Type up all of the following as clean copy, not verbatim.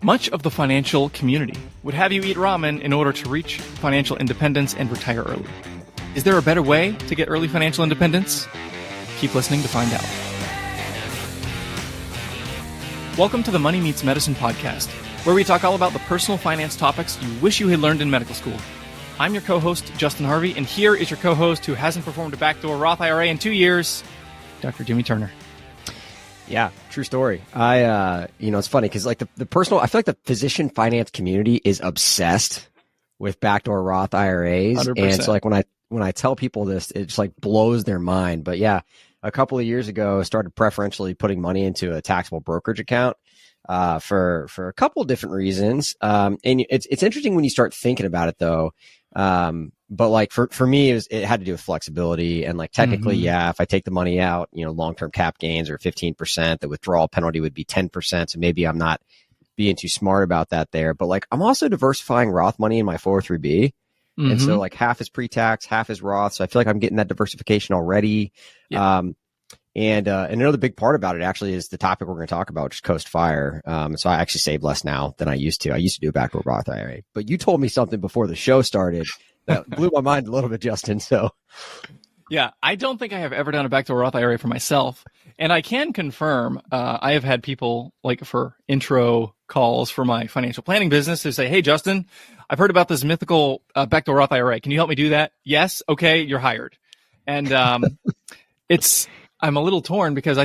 Much of the financial community would have you eat ramen in order to reach financial independence and retire early. Is there a better way to get early financial independence? Keep listening to find out. Welcome to the Money Meets Medicine podcast, where we talk all about the personal finance topics you wish you had learned in medical school. I'm your co-host, Justin Harvey, and here is your co-host who hasn't performed a backdoor Roth IRA in 2 years, Dr. Jimmy Turner. Yeah, true story. It's funny because like the personal, I feel like the physician finance community is obsessed with backdoor Roth IRAs. 100%. And so like when I tell people this, it just like blows their mind. But yeah, a couple of years ago, I started preferentially putting money into a taxable brokerage account for a couple of different reasons. And it's interesting when you start thinking about it though. But like for me, it had to do with flexibility and like technically, yeah, if I take the money out, long-term cap gains are 15%, the withdrawal penalty would be 10%. So maybe I'm not being too smart about that there, but like I'm also diversifying Roth money in my 403B. And so like half is pre-tax, half is Roth. So I feel like I'm getting that diversification already. Yeah. And another big part about it actually is the topic we're going to talk about, which is Coast Fire. So I actually save less now than I used to. I used to do a backdoor Roth IRA, but you told me something before the show started that blew my mind a little bit, Justin. So yeah, I don't think I have ever done a backdoor Roth IRA for myself. And I can confirm, I have had people like for intro calls for my financial planning business who say, "Hey, Justin, I've heard about this mythical backdoor Roth IRA. Can you help me do that?" Yes. Okay. You're hired. And I'm a little torn because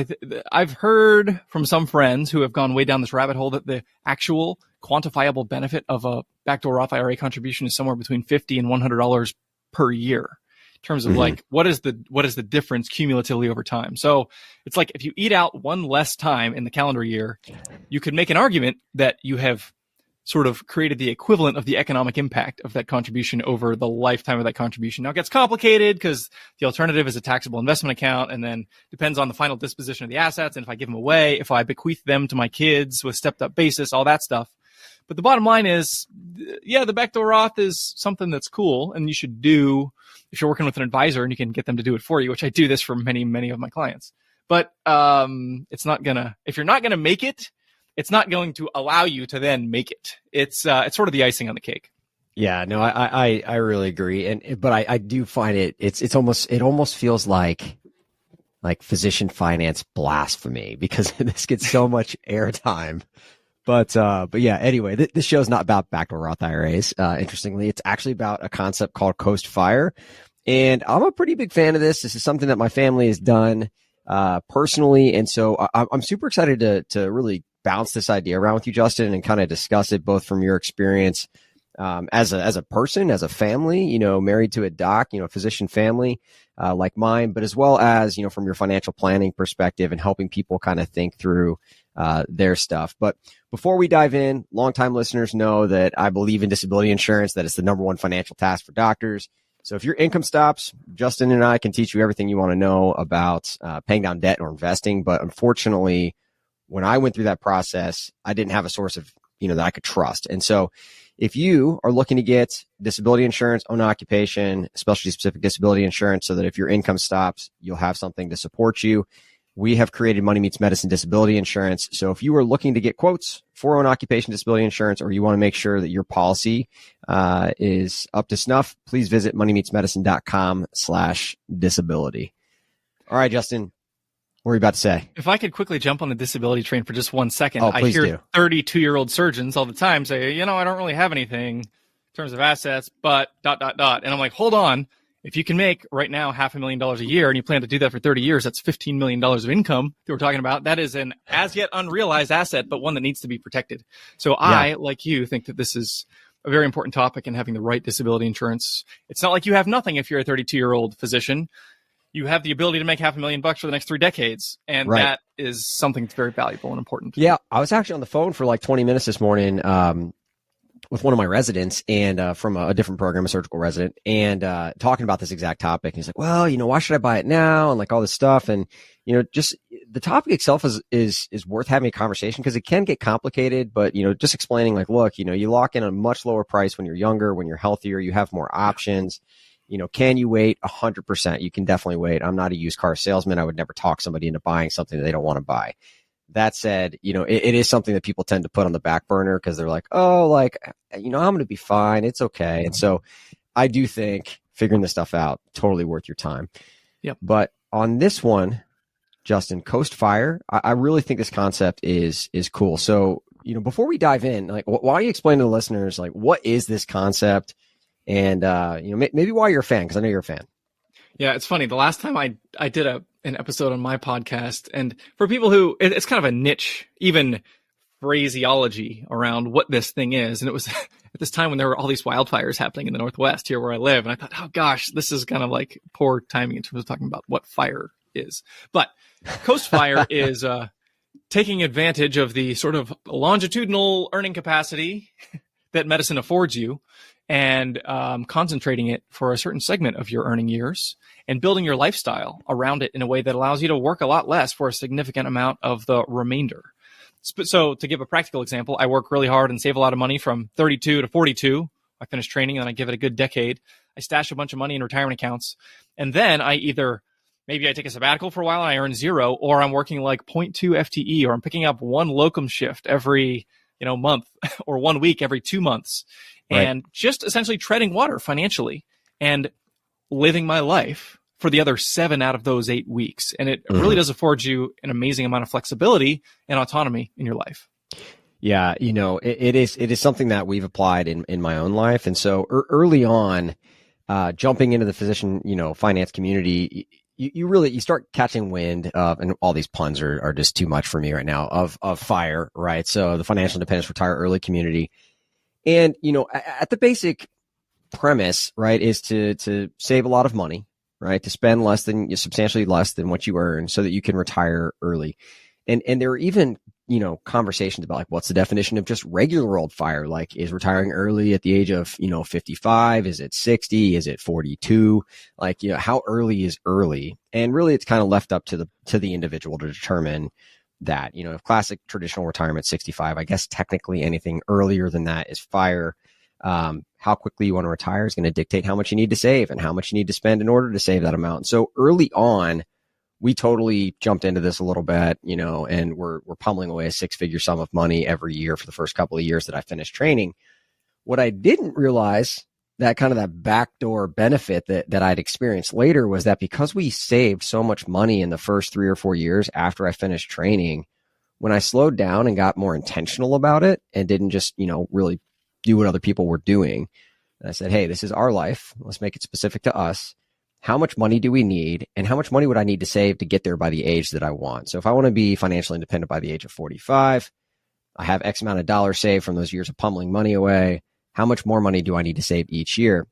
I've heard from some friends who have gone way down this rabbit hole that the actual quantifiable benefit of a backdoor Roth IRA contribution is somewhere between $50 and $100 per year in terms of like, what is the difference cumulatively over time? So it's like, if you eat out one less time in the calendar year, you could make an argument that you have sort of created the equivalent of the economic impact of that contribution over the lifetime of that contribution. Now it gets complicated because the alternative is a taxable investment account and then depends on the final disposition of the assets. And if I give them away, if I bequeath them to my kids with stepped up basis, all that stuff. But the bottom line is, yeah, the backdoor Roth is something that's cool and you should do if you're working with an advisor and you can get them to do it for you, which I do this for many, many of my clients. But if you're not gonna make it, it's not going to allow you to then make it. It's sort of the icing on the cake. yeah, no, I really agree. But I do find it almost feels like physician finance blasphemy because this gets so much airtime. But yeah, anyway, this show's not about backdoor Roth IRAs. Interestingly, it's actually about a concept called Coast Fire. And I'm a pretty big fan of this. This is something that my family has done, personally. And so I'm super excited to really bounce this idea around with you, Justin, and kind of discuss it both from your experience, as a person, as a family, married to a doc, a physician family, like mine, but as well as, from your financial planning perspective and helping people kind of think through their stuff. But before we dive in, longtime listeners know that I believe in disability insurance, that it's the number one financial task for doctors. So if your income stops, Justin and I can teach you everything you want to know about paying down debt or investing. But unfortunately, when I went through that process, I didn't have a source of, that I could trust. And so if you are looking to get disability insurance, own occupation, specialty specific disability insurance, so that if your income stops, you'll have something to support you, we have created Money Meets Medicine disability insurance. So if you are looking to get quotes for own occupation disability insurance, or you want to make sure that your policy is up to snuff, please visit moneymeetsmedicine.com/disability. All right, Justin, what were you about to say? If I could quickly jump on the disability train for just 1 second. Oh, I please hear do. 32-year-old surgeons all the time say, I don't really have anything in terms of assets, but ... And I'm like, hold on. If you can make right now $500,000 a year and you plan to do that for 30 years, that's $15 million of income that we're talking about. That is an as yet unrealized asset, but one that needs to be protected. So I, like you, think that this is a very important topic in having the right disability insurance. It's not like you have nothing if you're a 32-year-old physician. You have the ability to make $500,000 for the next 3 decades. And that is something that's very valuable and important. Yeah. I was actually on the phone for like 20 minutes this morning, with one of my residents and, from a different program, a surgical resident, and, talking about this exact topic. And he's like, well, why should I buy it now? And like all this stuff. And, just the topic itself is worth having a conversation because it can get complicated, but, just explaining like, look, you lock in a much lower price when you're younger, when you're healthier, you have more options. Can you wait? 100%. You can definitely wait. I'm not a used car salesman. I would never talk somebody into buying something that they don't want to buy. That said, it is something that people tend to put on the back burner because they're like, oh, like, I'm going to be fine. It's okay. And so I do think figuring this stuff out, totally worth your time. Yep. But on this one, Justin, Coast Fire, I really think this concept is cool. So, before we dive in, like, why don't you explain to the listeners, like, what is this concept? And, maybe why you're a fan, because I know you're a fan. Yeah, it's funny. The last time I did an episode on my podcast, and for people who, it's kind of a niche, even phraseology around what this thing is. And it was at this time when there were all these wildfires happening in the Northwest here where I live. And I thought, oh gosh, this is kind of like poor timing in terms of talking about what fire is. But Coast Fire is taking advantage of the sort of longitudinal earning capacity that medicine affords you and concentrating it for a certain segment of your earning years and building your lifestyle around it in a way that allows you to work a lot less for a significant amount of the remainder. So to give a practical example, I work really hard and save a lot of money from 32 to 42. I finish training and I give it a good decade. I stash a bunch of money in retirement accounts. And then maybe I take a sabbatical for a while and I earn zero, or I'm working like 0.2 FTE, or I'm picking up one locum shift every, month or 1 week every 2 months. And just essentially treading water financially and living my life for the other 7 out of those 8 weeks. And it really does afford you an amazing amount of flexibility and autonomy in your life. Yeah. It is something that we've applied in my own life. And so early on, jumping into the physician, finance community, you start catching wind of, and all these puns are just too much for me right now, of FIRE, right? So the financial independence retire early community. And, at the basic premise, right, is to save a lot of money, right? To spend substantially less than what you earn so that you can retire early. And there are even, conversations about like, what's the definition of just regular old FIRE? Like, is retiring early at the age of, 55? Is it 60? Is it 42? Like, how early is early? And really it's kind of left up to the individual to determine that, if classic traditional retirement 65, I guess technically anything earlier than that is FIRE. How quickly you want to retire is going to dictate how much you need to save and how much you need to spend in order to save that amount. So early on, we totally jumped into this a little bit, and we're pummeling away a 6-figure sum of money every year for the first couple of years that I finished training. What I didn't realize, that kind of that backdoor benefit that I'd experienced later, was that because we saved so much money in the first 3 or 4 years after I finished training, when I slowed down and got more intentional about it and didn't just, really do what other people were doing, and I said, hey, this is our life. Let's make it specific to us. How much money do we need? And how much money would I need to save to get there by the age that I want? So if I want to be financially independent by the age of 45, I have X amount of dollars saved from those years of pummeling money away. How much more money do I need to save each year?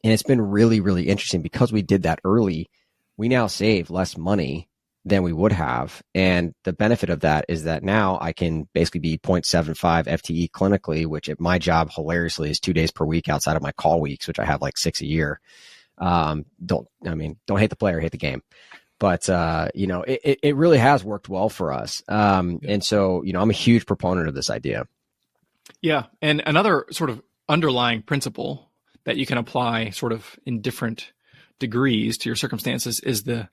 And it's been really, really interesting because we did that early. We now save less money than we would have. And the benefit of that is that now I can basically be 0.75 FTE clinically, which at my job hilariously is 2 days per week outside of my call weeks, which I have like 6 a year. Don't hate the player, hate the game. But, it really has worked well for us. And so, I'm a huge proponent of this idea. Yeah. And another sort of underlying principle that you can apply sort of in different degrees to your circumstances is the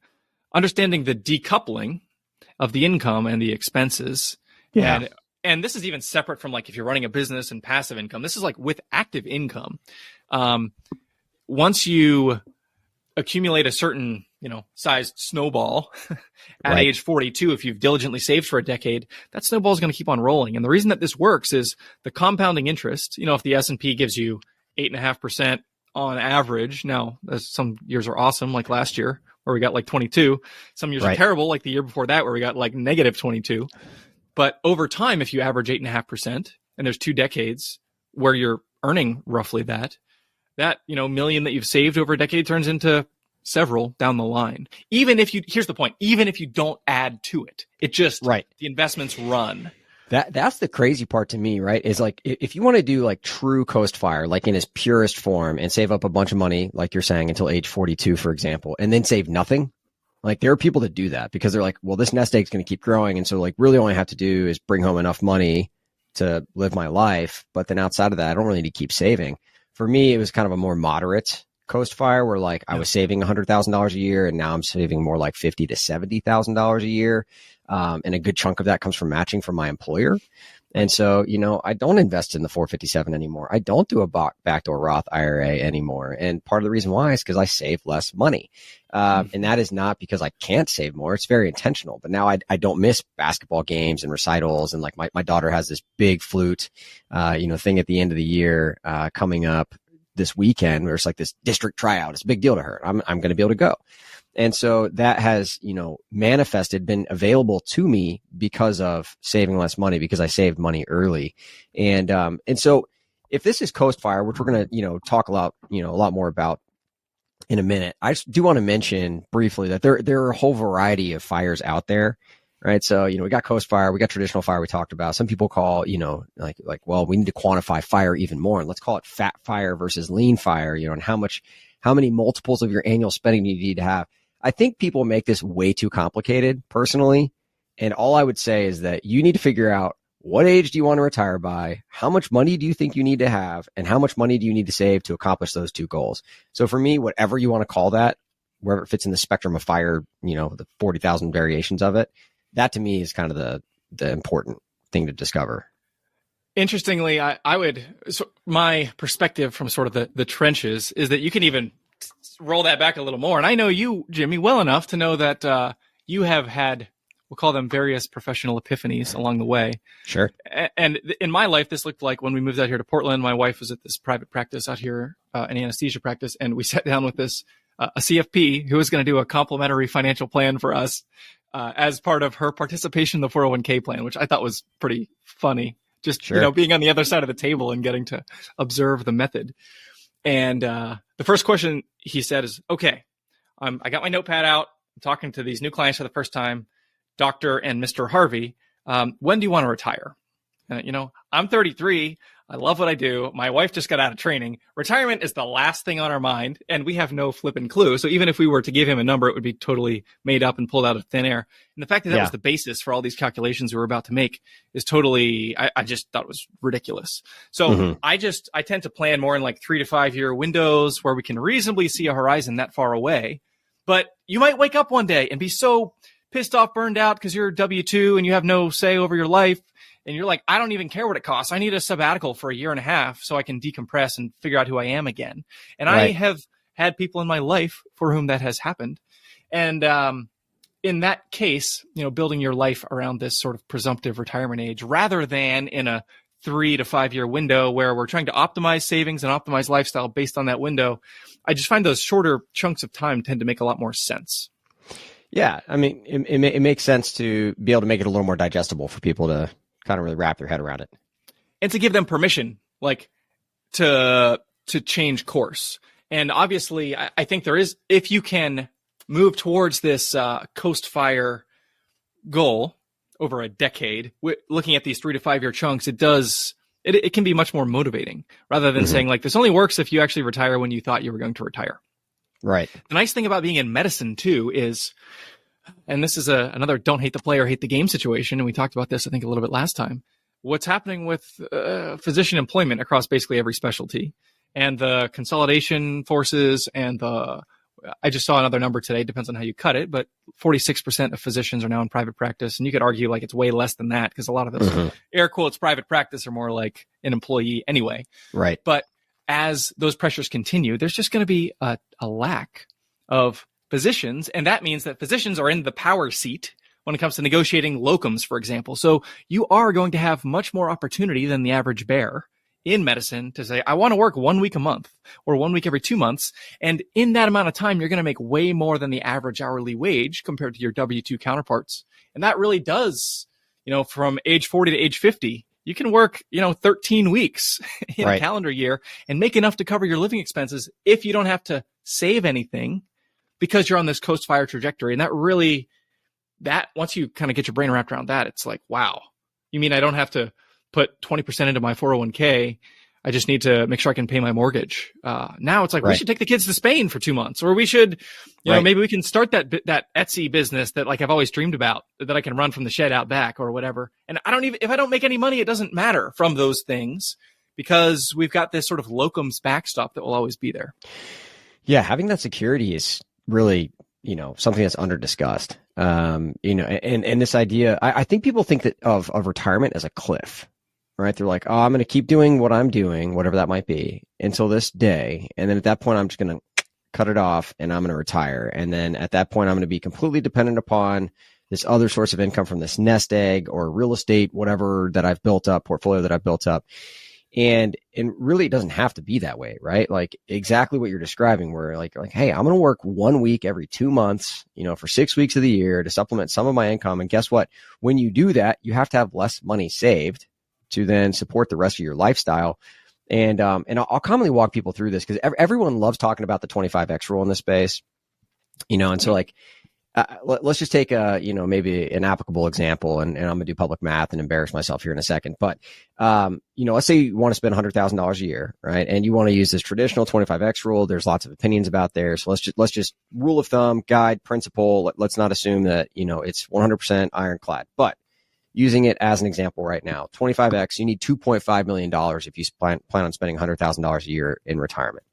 understanding the decoupling of the income and the expenses. Yeah. And this is even separate from like if you're running a business and passive income. This is like with active income. Once you accumulate a certain, sized snowball at age 42, if you've diligently saved for a decade, that snowball is going to keep on rolling. And the reason that this works is the compounding interest. If the S&P gives you 8.5% on average, now some years are awesome, like last year where we got like 22. Some years are terrible, like the year before that where we got like negative 22. But over time, if you average 8.5%, and there's 2 decades where you're earning roughly that million that you've saved over a decade turns into several down the line. Here's the point, even if you don't add to it, it just, the investments run. That's the crazy part to me, right? Is like, if you want to do like true Coast Fire, like in its purest form, and save up a bunch of money, like you're saying, until age 42, for example, and then save nothing. Like there are people that do that because they're like, well, this nest egg is going to keep growing. And so like really all I have to do is bring home enough money to live my life. But then outside of that, I don't really need to keep saving. For me, it was kind of a more moderate Coast Fire where like I was saving $100,000 a year and now I'm saving more like $50,000 to $70,000 a year. And a good chunk of that comes from matching from my employer. And so, I don't invest in the 457 anymore. I don't do a backdoor Roth IRA anymore. And part of the reason why is because I save less money. And that is not because I can't save more. It's very intentional. But now I don't miss basketball games and recitals. And like my daughter has this big flute, thing at the end of the year, coming up this weekend where it's like this district tryout. It's a big deal to her. I'm going to be able to go. And so that has, manifested, been available to me because of saving less money, because I saved money early. And so if this is Coast Fire, which we're going to, talk a lot more about in a minute, I just do want to mention briefly that there are a whole variety of fires out there. Right. So, we got Coast Fire, we got traditional fire we talked about. Some people call, well, we need to quantify fire even more. And let's call it fat fire versus lean fire, and how many multiples of your annual spending you need to have. I think people make this way too complicated personally. And all I would say is that you need to figure out, what age do you want to retire by? How much money do you think you need to have? And how much money do you need to save to accomplish those two goals? So for me, whatever you want to call that, wherever it fits in the spectrum of fire, the 40,000 variations of it, that to me is kind of the important thing to discover. Interestingly, my perspective from sort of the trenches is that you can even roll that back a little more. And I know you, Jimmy, well enough to know that you have had, we'll call them various professional epiphanies along the way. Sure. And in my life, this looked like when we moved out here to Portland, my wife was at this private practice out here, an anesthesia practice, and we sat down with this, a CFP who was going to do a complimentary financial plan for us as part of her participation in the 401k plan, which I thought was pretty funny. Just, sure. Being on the other side of the table and getting to observe the method. And the first question he said is, okay, I got my notepad out. I'm talking to these new clients for the first time, Dr. and Mr. Harvey. When do you want to retire? I'm 33. I love what I do. My wife just got out of training. Retirement is the last thing on our mind, and we have no flipping clue. So even if we were to give him a number, it would be totally made up and pulled out of thin air. And the fact that was the basis for all these calculations we were about to make is totally, I just thought it was ridiculous. So I tend to plan more in like 3 to 5 year windows where we can reasonably see a horizon that far away. But you might wake up one day and be so pissed off, burned out because you're W-2 and you have no say over your life. And you're like, I don't even care what it costs. I need a sabbatical for 1.5 years so I can decompress and figure out who I am again. And right. I have had people in my life for whom that has happened. And in that case, building your life around this sort of presumptive retirement age rather than in a 3 to 5 year window where we're trying to optimize savings and optimize lifestyle based on that window, I just find those shorter chunks of time tend to make a lot more sense. Yeah. I mean, it makes sense to be able to make it a little more digestible for people to kind of really wrap their head around it. And to give them permission, like to change course. And obviously, I think there is, if you can move towards this Coast Fire goal over a decade, looking at these 3 to 5 year chunks, it can be much more motivating rather than saying like, this only works if you actually retire when you thought you were going to retire. Right. The nice thing about being in medicine too is, and this is another don't hate the player, hate the game situation. And we talked about this, I think, a little bit last time. What's happening with physician employment across basically every specialty and the consolidation forces and I just saw another number today, depends on how you cut it, but 46% of physicians are now in private practice. And you could argue like it's way less than that because a lot of those air quotes private practice are more like an employee anyway. Right. But as those pressures continue, there's just going to be a lack of physicians, and that means that physicians are in the power seat when it comes to negotiating locums, for example. So you are going to have much more opportunity than the average bear in medicine to say, I want to work 1 week a month or 1 week every 2 months. And in that amount of time, you're going to make way more than the average hourly wage compared to your W-2 counterparts. And that really does, from age 40 to age 50, you can work, 13 weeks in a calendar year and make enough to cover your living expenses if you don't have to save anything, because you're on this Coast Fire trajectory. And that once you kind of get your brain wrapped around that, it's like, wow, you mean I don't have to put 20% into my 401k? I just need to make sure I can pay my mortgage. Now it's like, we should take the kids to Spain for 2 months, or we should, maybe we can start that Etsy business that like I've always dreamed about that I can run from the shed out back or whatever. And if I don't make any money, it doesn't matter from those things because we've got this sort of locums backstop that will always be there. Yeah. Having that security is really, something that's under discussed. And this idea, I think people think that of retirement as a cliff, right? They're like, oh, I'm going to keep doing what I'm doing, whatever that might be, until this day. And then at that point, I'm just going to cut it off and I'm going to retire. And then at that point, I'm going to be completely dependent upon this other source of income from this nest egg or real estate, whatever that I've built up, portfolio that I've built up. And really, it doesn't have to be that way, right? Like exactly what you're describing, where like, hey, I'm going to work 1 week every 2 months, for 6 weeks of the year to supplement some of my income. And guess what? When you do that, you have to have less money saved to then support the rest of your lifestyle. And I'll commonly walk people through this because everyone loves talking about the 25X rule in this space, and so like, let's just take maybe an applicable example, and I'm going to do public math and embarrass myself here in a second. But, let's say you want to spend $100,000 a year, right? And you want to use this traditional 25X rule. There's lots of opinions about there. So let's just rule of thumb, guide, principle. Let's not assume that, it's 100% ironclad, but using it as an example right now, 25X, you need $2.5 million if you plan on spending $100,000 a year in retirement.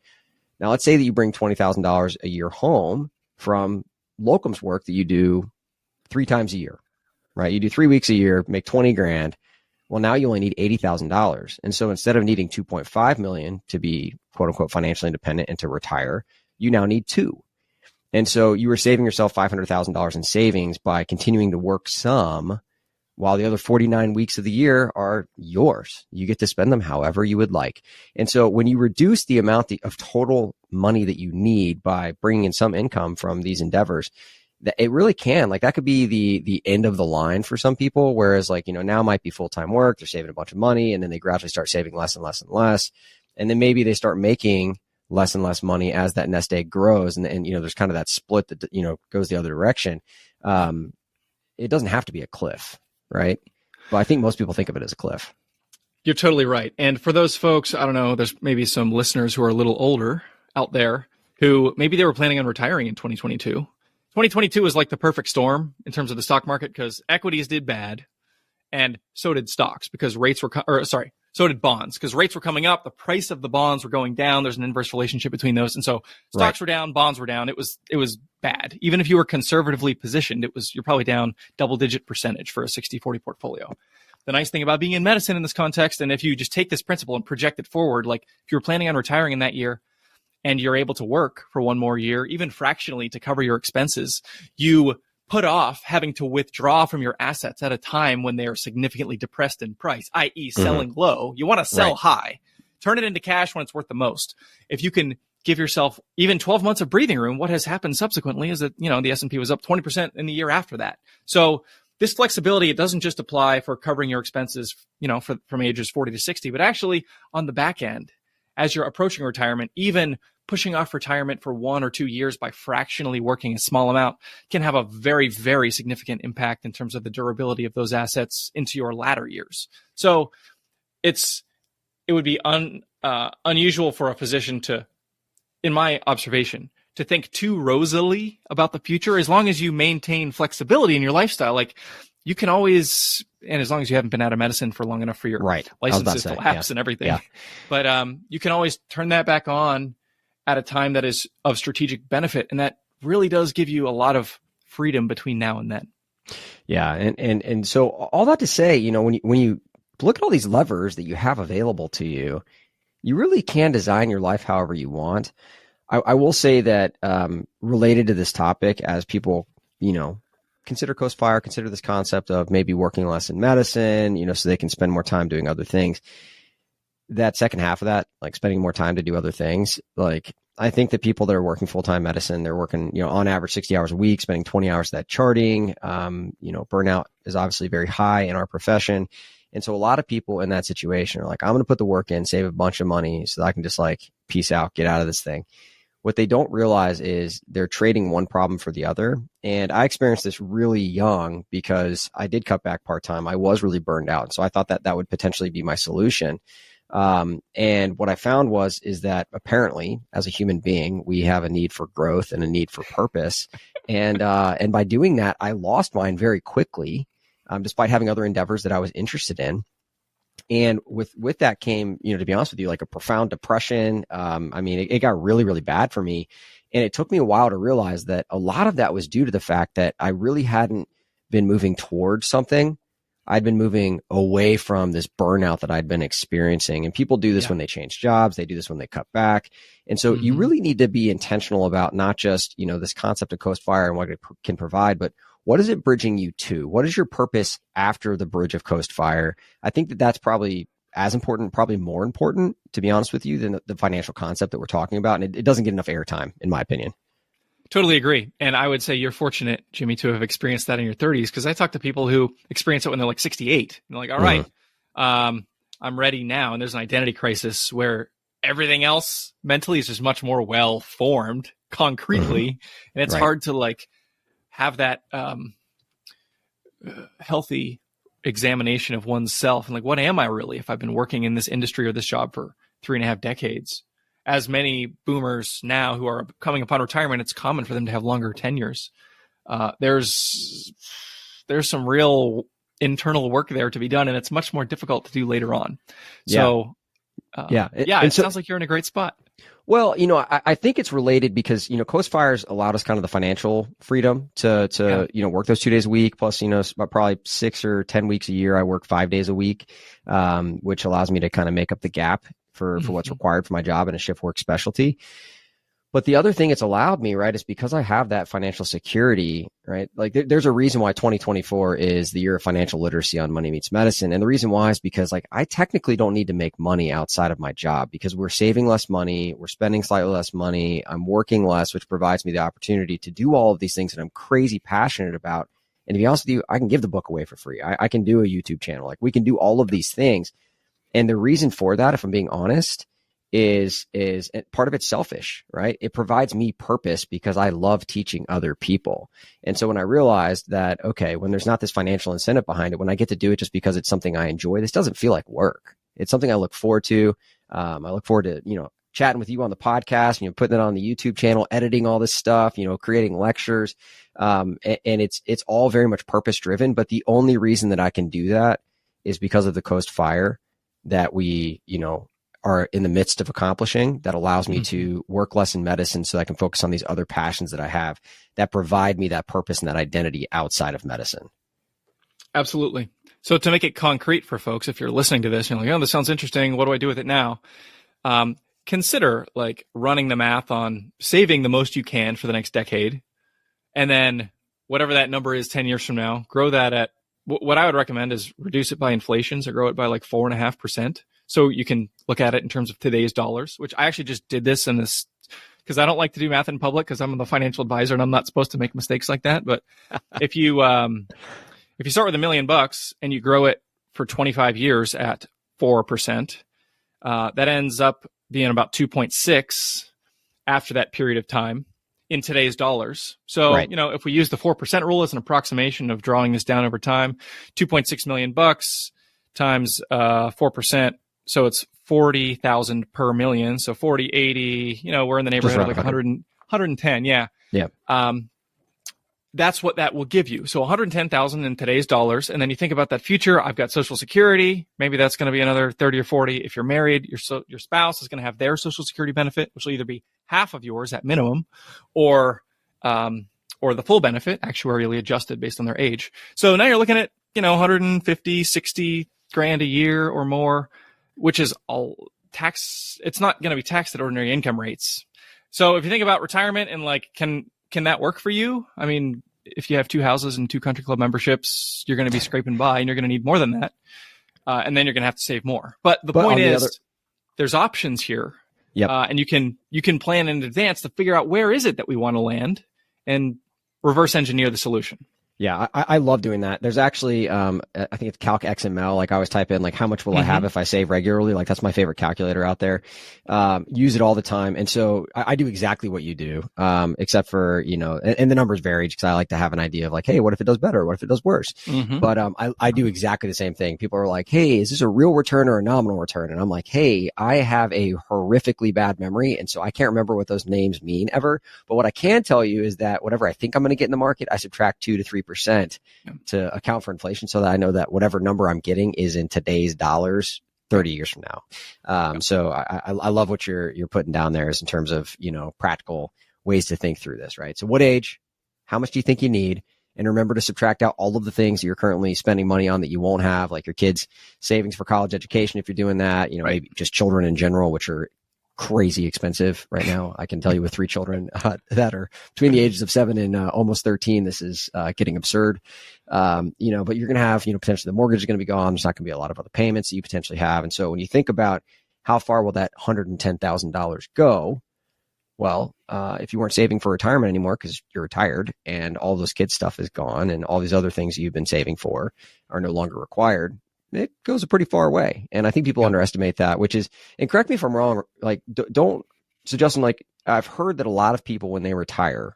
Now, let's say that you bring $20,000 a year home from locums work that you do 3 times a year, right? You do 3 weeks a year, make 20 grand. Well, now you only need $80,000. And so instead of needing 2.5 million to be quote unquote financially independent and to retire, you now need 2. And so you were saving yourself $500,000 in savings by continuing to work some, while the other 49 weeks of the year are yours. You get to spend them however you would like. And so when you reduce the amount of total money that you need by bringing in some income from these endeavors, that it really can, like that could be the end of the line for some people. Whereas like, now might be full-time work. They're saving a bunch of money and then they gradually start saving less and less and less. And then maybe they start making less and less money as that nest egg grows. And there's kind of that split that, goes the other direction. It doesn't have to be a cliff. Right. But I think most people think of it as a cliff. You're totally right. And for those folks, I don't know, there's maybe some listeners who are a little older out there who maybe they were planning on retiring in 2022. 2022 was like the perfect storm in terms of the stock market because equities did bad and so did stocks because so did bonds because rates were coming up. The price of the bonds were going down. There's an inverse relationship between those. And so stocks were down, bonds were down. It was bad. Even if you were conservatively positioned, you're probably down double-digit percentage for a 60-40 portfolio. The nice thing about being in medicine in this context, and if you just take this principle and project it forward, like if you're planning on retiring in that year and you're able to work for one more year, even fractionally to cover your expenses, you put off having to withdraw from your assets at a time when they are significantly depressed in price, i.e. selling low. You want to sell high, turn it into cash when it's worth the most. If you can give yourself even 12 months of breathing room, what has happened subsequently is that, the S&P was up 20% in the year after that. So this flexibility, it doesn't just apply for covering your expenses, from ages 40 to 60, but actually on the back end, as you're approaching retirement, even pushing off retirement for 1 or 2 years by fractionally working a small amount can have a very, very significant impact in terms of the durability of those assets into your latter years. So it would be unusual for a physician to, in my observation, to think too rosily about the future, as long as you maintain flexibility in your lifestyle. Like you can always, and as long as you haven't been out of medicine for long enough for your licenses to lapse and everything, but you can always turn that back on at a time that is of strategic benefit. And that really does give you a lot of freedom between now and then. Yeah. And so all that to say, when you look at all these levers that you have available to you, you really can design your life however you want. I will say that related to this topic, as people, consider Coast-Fire, consider this concept of maybe working less in medicine, so they can spend more time doing other things. That second half of that, like spending more time to do other things, like I think that people that are working full-time medicine, they're working, on average 60 hours a week, spending 20 hours of that charting. Burnout is obviously very high in our profession. And so a lot of people in that situation are like, I'm going to put the work in, save a bunch of money so that I can just like peace out, get out of this thing. What they don't realize is they're trading one problem for the other. And I experienced this really young because I did cut back part-time. I was really burned out. So I thought that would potentially be my solution. And what I found is that apparently as a human being, we have a need for growth and a need for purpose. And by doing that, I lost mine very quickly, despite having other endeavors that I was interested in. And with that came, to be honest with you, like a profound depression. It got really, really bad for me. And it took me a while to realize that a lot of that was due to the fact that I really hadn't been moving towards something. I'd been moving away from this burnout that I'd been experiencing. And people do this when they change jobs. They do this when they cut back. And so you really need to be intentional about not just, this concept of Coast Fire and what it can provide, but what is it bridging you to? What is your purpose after the bridge of Coast Fire? I think that that's probably as important, probably more important, to be honest with you, than the financial concept that we're talking about. And it doesn't get enough airtime, in my opinion. Totally agree. And I would say you're fortunate, Jimmy, to have experienced that in your 30s, because I talk to people who experience it when they're like 68. And they're like, all right, I'm ready now. And there's an identity crisis where everything else mentally is just much more well-formed concretely. And it's hard to like have that healthy examination of oneself. And like, what am I really if I've been working in this industry or this job for 3.5 decades? As many boomers now who are coming upon retirement, it's common for them to have longer tenures. There's some real internal work there to be done, and it's much more difficult to do later on. So, it sounds like you're in a great spot. Well, I think it's related because, Coast Fire's allowed us kind of the financial freedom to work those 2 days a week. Plus, probably 6 or 10 weeks a year, I work 5 days a week, which allows me to kind of make up the gap for what's required for my job in a shift work specialty. But the other thing it's allowed me, right, is because I have that financial security, right? Like there's a reason why 2024 is the year of financial literacy on Money Meets Medicine. And the reason why is because like I technically don't need to make money outside of my job because we're saving less money. We're spending slightly less money. I'm working less, which provides me the opportunity to do all of these things that I'm crazy passionate about. And to be honest with you, I can give the book away for free. I can do a YouTube channel. Like we can do all of these things. And the reason for that, if I'm being honest, is part of it's selfish, right? It provides me purpose because I love teaching other people. And so when I realized that, okay, when there's not this financial incentive behind it, when I get to do it just because it's something I enjoy, this doesn't feel like work. It's something I look forward to. I look forward to, chatting with you on the podcast, putting it on the YouTube channel, editing all this stuff, creating lectures. And it's all very much purpose driven. But the only reason that I can do that is because of the Coast Fire that we, are in the midst of accomplishing, that allows me to work less in medicine so I can focus on these other passions that I have that provide me that purpose and that identity outside of medicine. Absolutely. So to make it concrete for folks, if you're listening to this, you're like, oh, this sounds interesting. What do I do with it now? Consider like running the math on saving the most you can for the next decade. And then whatever that number is 10 years from now, grow that at what I would recommend is reduce it by inflation. So grow it by like 4.5%. So you can look at it in terms of today's dollars, which I actually just did this in this because I don't like to do math in public because I'm the financial advisor and I'm not supposed to make mistakes like that. But if you start with $1 million and you grow it for 25 years at 4%, that ends up being about 2.6 after that period of time in today's dollars. So, if we use the 4% rule as an approximation of drawing this down over time, 2.6 million bucks times 4%. So it's 40,000 per million. So 40, 80, we're in the neighborhood of like 100, 110. Yeah. Yeah. That's what that will give you. So 110,000 in today's dollars. And then you think about that future. I've got Social Security. Maybe that's going to be another 30 or 40. If you're married, your spouse is going to have their Social Security benefit, which will either be half of yours at minimum or the full benefit, actuarially adjusted based on their age. So now you're looking at, 150, 60 grand a year or more, which is all tax. It's not going to be taxed at ordinary income rates. So if you think about retirement and like, can that work for you? I mean, if you have 2 houses and 2 country club memberships, you're going to be scraping by and you're going to need more than that. And then you're going to have to save more. But the point is there's options here. Yep. And you can plan in advance to figure out where is it that we want to land and reverse engineer the solution. Yeah, I love doing that. There's actually, I think it's Calc XML. Like I always type in like, how much will I have if I save regularly? Like that's my favorite calculator out there. Use it all the time. And so I do exactly what you do, except for, and the numbers vary because I like to have an idea of like, hey, what if it does better? What if it does worse? But I do exactly the same thing. People are like, hey, is this a real return or a nominal return? And I'm like, hey, I have a horrifically bad memory. And so I can't remember what those names mean ever. But what I can tell you is that whatever I think I'm going to get in the market, I subtract 2 to 3% to account for inflation so that I know that whatever number I'm getting is in today's dollars 30 years from now. So I love what you're putting down there is in terms of, practical ways to think through this, right? So what age, how much do you think you need? And remember to subtract out all of the things that you're currently spending money on that you won't have, like your kids' savings for college education if you're doing that, maybe just children in general, which are crazy expensive right now. I can tell you with 3 children that are between the ages of 7 and almost 13, this is getting absurd. But you're going to have, potentially the mortgage is going to be gone. There's not going to be a lot of other payments that you potentially have. And so when you think about how far will that $110,000 go? Well, if you weren't saving for retirement anymore because you're retired and all those kids stuff is gone and all these other things you've been saving for are no longer required, it goes a pretty far way. And I think people underestimate that, which is, and correct me if I'm wrong, like don't, so Justin, like I've heard that a lot of people when they retire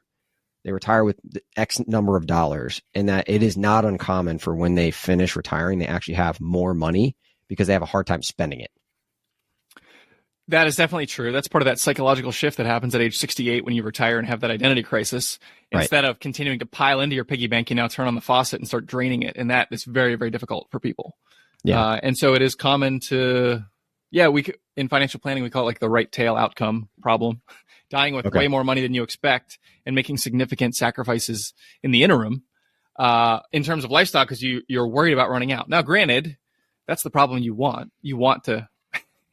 with X number of dollars, and that it is not uncommon for when they finish retiring, they actually have more money because they have a hard time spending it. That is definitely true. That's part of that psychological shift that happens at age 68 when you retire and have that identity crisis. Instead of continuing to pile into your piggy bank, you now turn on the faucet and start draining it. And that is very, very difficult for people. Yeah. And so it is common to, in financial planning, we call it like the right tail outcome problem, dying with way more money than you expect and making significant sacrifices in the interim, in terms of lifestyle, because you're worried about running out. Now, granted, that's the problem you want. You want to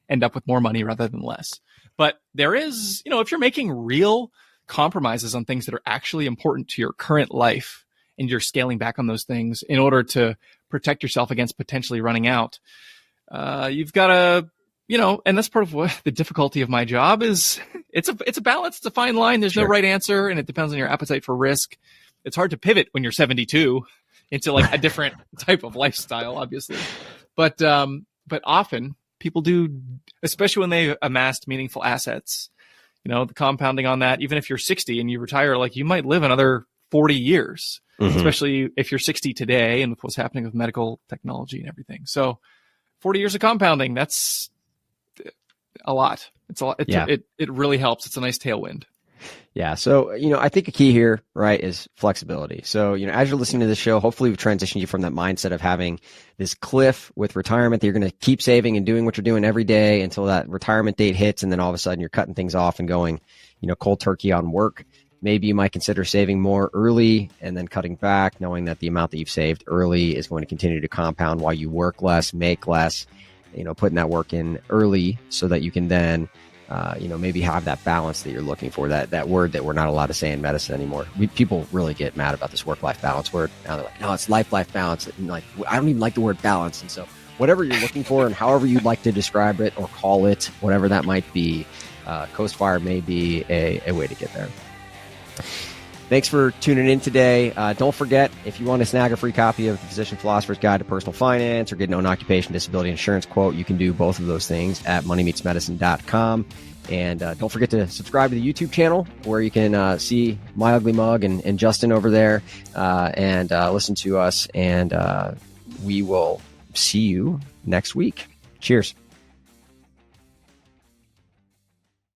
end up with more money rather than less. But there is, if you're making real compromises on things that are actually important to your current life and you're scaling back on those things in order to protect yourself against potentially running out, you've got to, and that's part of what the difficulty of my job is. It's a balance. It's a fine line. There's no right answer. And it depends on your appetite for risk. It's hard to pivot when you're 72 into like a different type of lifestyle, obviously. But often, people do, especially when they've amassed meaningful assets, the compounding on that, even if you're 60 and you retire, like you might live another 40 years, especially if you're 60 today and with what's happening with medical technology and everything. So 40 years of compounding, that's a lot. It's a lot. It really helps. It's a nice tailwind. Yeah. So, I think a key here, right, is flexibility. So, as you're listening to this show, hopefully we've transitioned you from that mindset of having this cliff with retirement that you're going to keep saving and doing what you're doing every day until that retirement date hits. And then all of a sudden you're cutting things off and going, cold turkey on work. Maybe you might consider saving more early and then cutting back, knowing that the amount that you've saved early is going to continue to compound while you work less, make less, putting that work in early so that you can then maybe have that balance that you're looking for, that word that we're not allowed to say in medicine anymore. People really get mad about this work-life balance word. Now they're like, no, it's life balance. And like, I don't even like the word balance. And so whatever you're looking for and however you'd like to describe it or call it, whatever that might be, Coast Fire may be a way to get there. Thanks for tuning in today. Don't forget, if you want to snag a free copy of the Physician Philosopher's Guide to Personal Finance or get an occupation disability insurance quote, you can do both of those things at moneymeetsmedicine.com. And don't forget to subscribe to the YouTube channel where you can see my ugly mug and Justin over there and listen to us. And we will see you next week. Cheers.